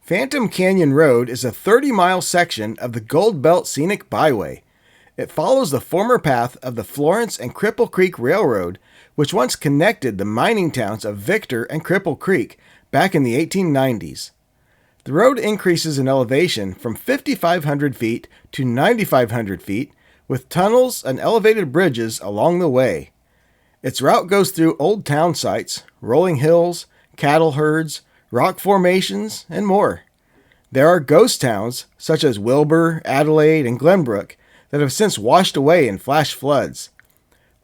Phantom Canyon Road is a 30-mile section of the Gold Belt Scenic Byway. It follows the former path of the Florence and Cripple Creek Railroad, which once connected the mining towns of Victor and Cripple Creek back in the 1890s. The road increases in elevation from 5,500 feet to 9,500 feet, with tunnels and elevated bridges along the way. Its route goes through old town sites, rolling hills, cattle herds, rock formations, and more. There are ghost towns, such as Wilbur, Adelaide, and Glenbrook, that have since washed away in flash floods.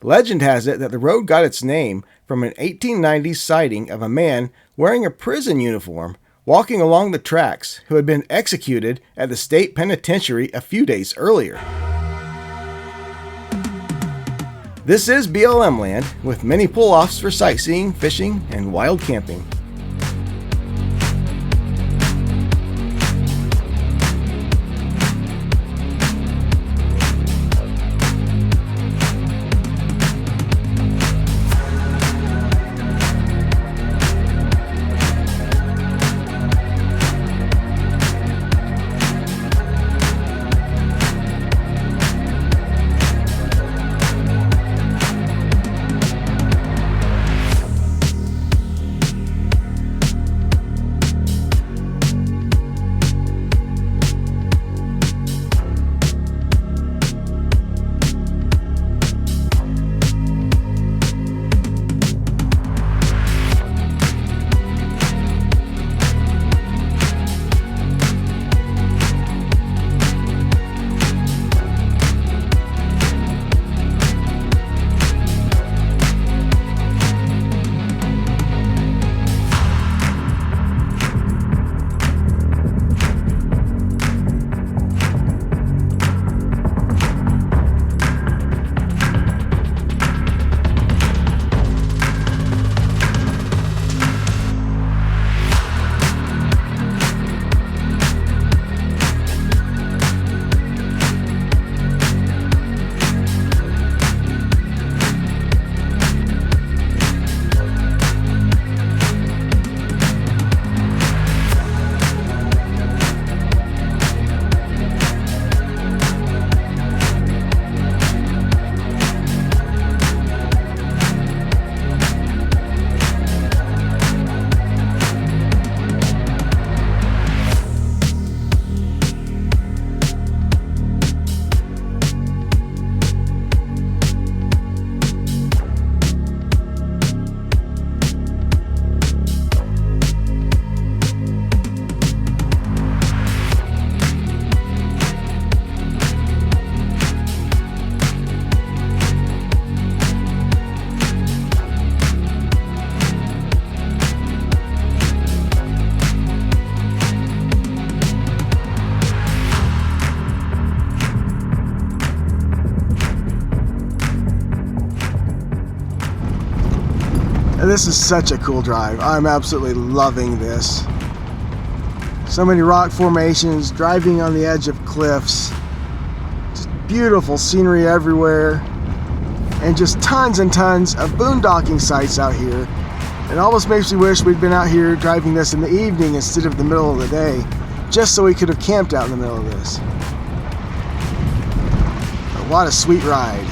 Legend has it that the road got its name from an 1890s sighting of a man wearing a prison uniform walking along the tracks who had been executed at the state penitentiary a few days earlier. This is BLM land, with many pull-offs for sightseeing, fishing, and wild camping. This is such a cool drive. I'm absolutely loving this. So many rock formations, driving on the edge of cliffs, just beautiful scenery everywhere, and just tons and tons of boondocking sites out here. It almost makes me wish we'd been out here driving this in the evening instead of the middle of the day, just so we could have camped out in the middle of this. What a sweet ride.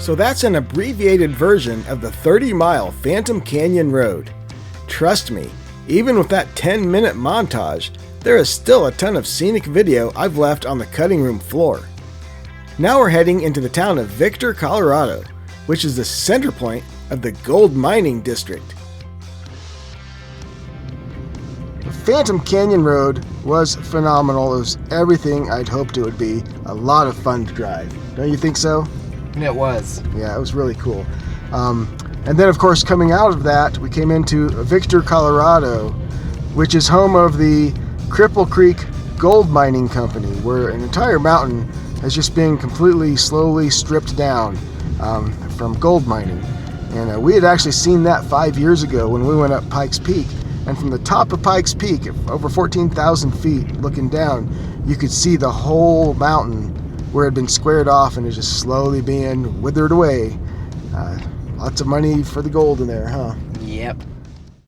So that's an abbreviated version of the 30-mile Phantom Canyon Road. Trust me, even with that 10-minute montage, there is still a ton of scenic video I've left on the cutting room floor. Now we're heading into the town of Victor, Colorado, which is the center point of the gold mining district. The Phantom Canyon Road was phenomenal. It was everything I'd hoped it would be. A lot of fun to drive. Don't you think so? It was. Yeah, it was really cool. And then, of course, coming out of that, we came into Victor, Colorado, which is home of the Cripple Creek Gold Mining Company, where an entire mountain has just been completely, slowly stripped down from gold mining. And we had actually seen that 5 years ago when we went up Pikes Peak. And from the top of Pikes Peak, over 14,000 feet, looking down, you could see the whole mountain where it had been squared off and is just slowly being withered away. Lots of money for the gold in there, huh? Yep.